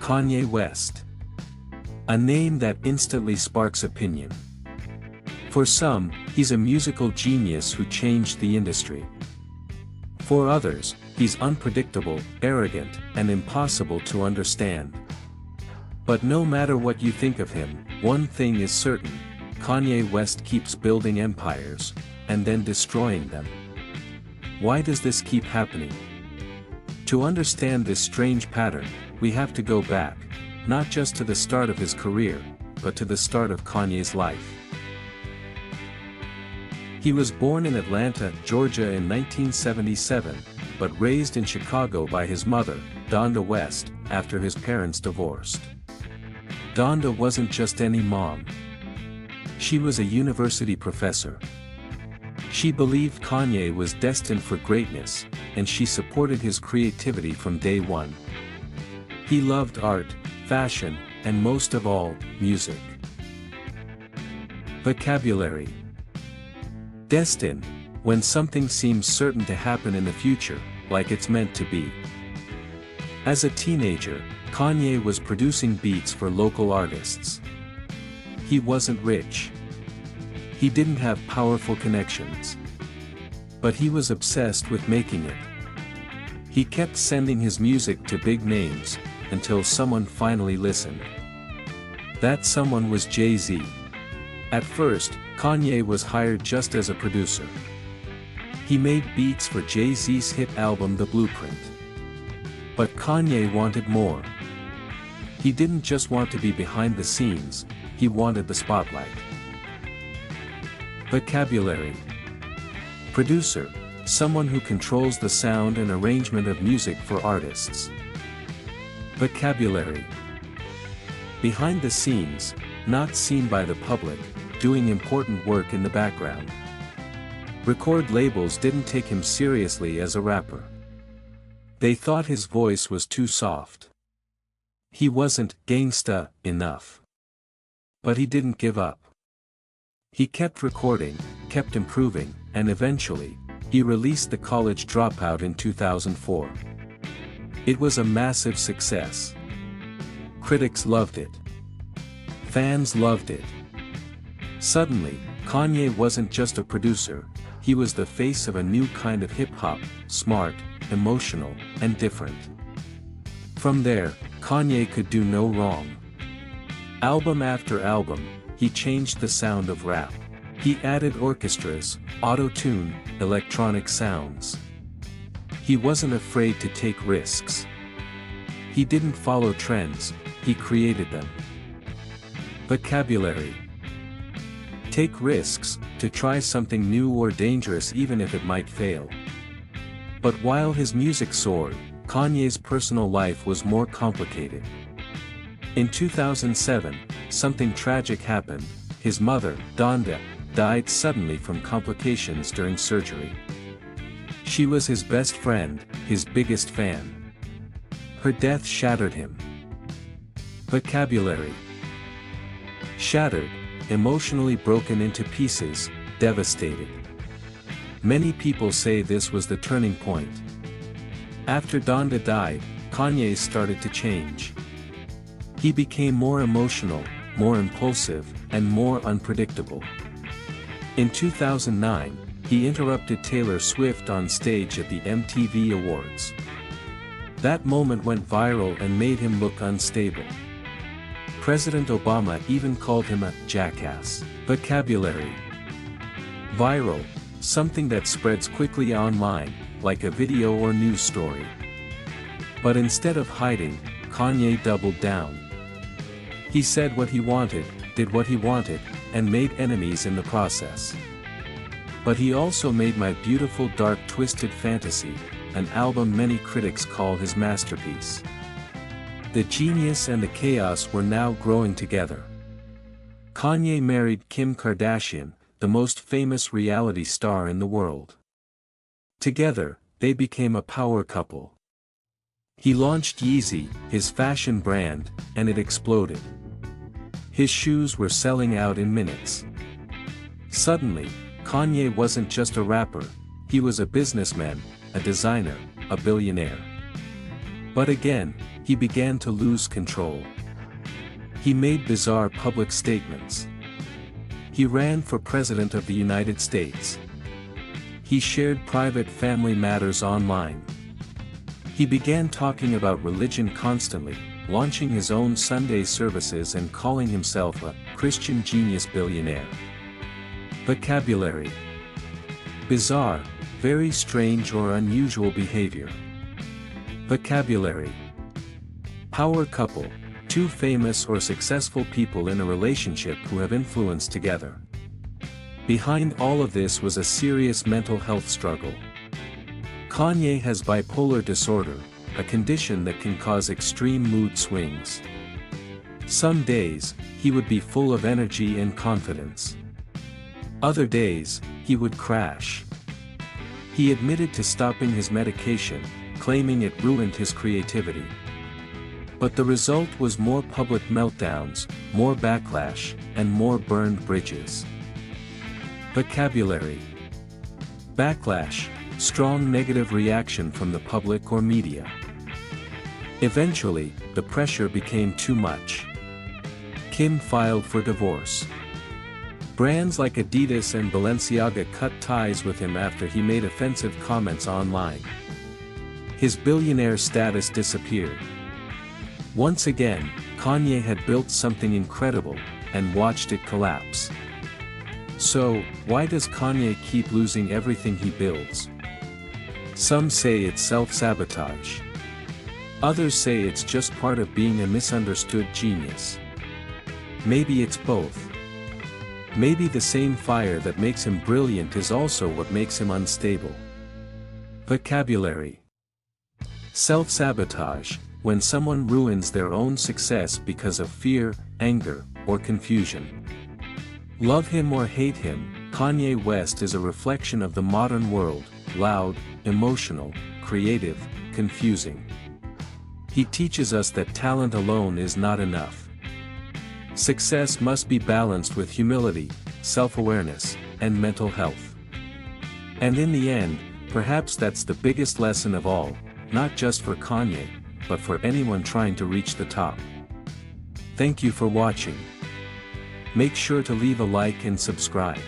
Kanye West. A name that instantly sparks opinion. For some, he's a musical genius who changed the industry. For others, he's unpredictable, arrogant, and impossible to understand. But no matter what you think of him, one thing is certain: Kanye West keeps building empires, and then destroying them. Why does this keep happening? To understand this strange pattern, we have to go back, not just to the start of his career, but to the start of Kanye's life. He was born in Atlanta, Georgia in 1977, but raised in Chicago by his mother, Donda West, after his parents divorced. Donda wasn't just any mom. She was a university professor. She believed Kanye was destined for greatness, and she supported his creativity from day one. He loved art, fashion, and most of all, music. Vocabulary. Destined, when something seems certain to happen in the future, like it's meant to be. As a teenager, Kanye was producing beats for local artists. He wasn't rich. He didn't have powerful connections. But he was obsessed with making it. He kept sending his music to big names, until someone finally listened. That someone was Jay-Z. At first, Kanye was hired just as a producer. He made beats for Jay-Z's hit album The Blueprint. But Kanye wanted more. He didn't just want to be behind the scenes, he wanted the spotlight. Vocabulary. Producer, someone who controls the sound and arrangement of music for artists. Vocabulary. Behind the scenes, not seen by the public, doing important work in the background. Record labels didn't take him seriously as a rapper. They thought his voice was too soft. He wasn't gangsta enough. But he didn't give up. He kept recording, kept improving, and eventually, he released The College Dropout in 2004. It was a massive success. Critics loved it. Fans loved it. Suddenly, Kanye wasn't just a producer, he was the face of a new kind of hip-hop, smart, emotional, and different. From there, Kanye could do no wrong. Album after album, he changed the sound of rap. He added orchestras, auto-tune, electronic sounds. He wasn't afraid to take risks. He didn't follow trends, he created them. Vocabulary. Take risks, to try something new or dangerous even if it might fail. But while his music soared, Kanye's personal life was more complicated. In 2007, something tragic happened. His mother, Donda, died suddenly from complications during surgery. She was his best friend, his biggest fan. Her death shattered him. Vocabulary. Shattered, emotionally broken into pieces, devastated. Many people say this was the turning point. After Donda died, Kanye started to change. He became more emotional, more impulsive, and more unpredictable. In 2009, he interrupted Taylor Swift on stage at the MTV Awards. That moment went viral and made him look unstable. President Obama even called him a jackass. Vocabulary. Viral, something that spreads quickly online, like a video or news story. But instead of hiding, Kanye doubled down. He said what he wanted, did what he wanted, and made enemies in the process. But he also made My Beautiful Dark Twisted Fantasy, an album many critics call his masterpiece. The genius and the chaos were now growing together. Kanye married Kim Kardashian, the most famous reality star in the world. Together, they became a power couple. He launched Yeezy, his fashion brand, and it exploded. His shoes were selling out in minutes. Suddenly, Kanye wasn't just a rapper, he was a businessman, a designer, a billionaire. But again, he began to lose control. He made bizarre public statements. He ran for President of the United States. He shared private family matters online. He began talking about religion constantly, launching his own Sunday services and calling himself a Christian genius billionaire. Vocabulary: bizarre, very strange or unusual behavior. Vocabulary: power couple, two famous or successful people in a relationship who have influence together. Behind all of this was a serious mental health struggle. Kanye has bipolar disorder, a condition that can cause extreme mood swings. Some days, he would be full of energy and confidence. Other days, he would crash. He admitted to stopping his medication, claiming it ruined his creativity. But the result was more public meltdowns, more backlash, and more burned bridges. Vocabulary: backlash, strong negative reaction from the public or media. Eventually, the pressure became too much. Kim filed for divorce. Brands like Adidas and Balenciaga cut ties with him after he made offensive comments online. His billionaire status disappeared. Once again, Kanye had built something incredible, and watched it collapse. So, why does Kanye keep losing everything he builds? Some say it's self-sabotage. Others say it's just part of being a misunderstood genius. Maybe it's both. Maybe the same fire that makes him brilliant is also what makes him unstable. Vocabulary: self-sabotage, when someone ruins their own success because of fear, anger, or confusion. Love him or hate him, Kanye West is a reflection of the modern world, loud, emotional, creative, confusing. He teaches us that talent alone is not enough. Success must be balanced with humility, self-awareness, and mental health. And in the end, perhaps that's the biggest lesson of all, not just for Kanye, but for anyone trying to reach the top. Thank you for watching. Make sure to leave a like and subscribe.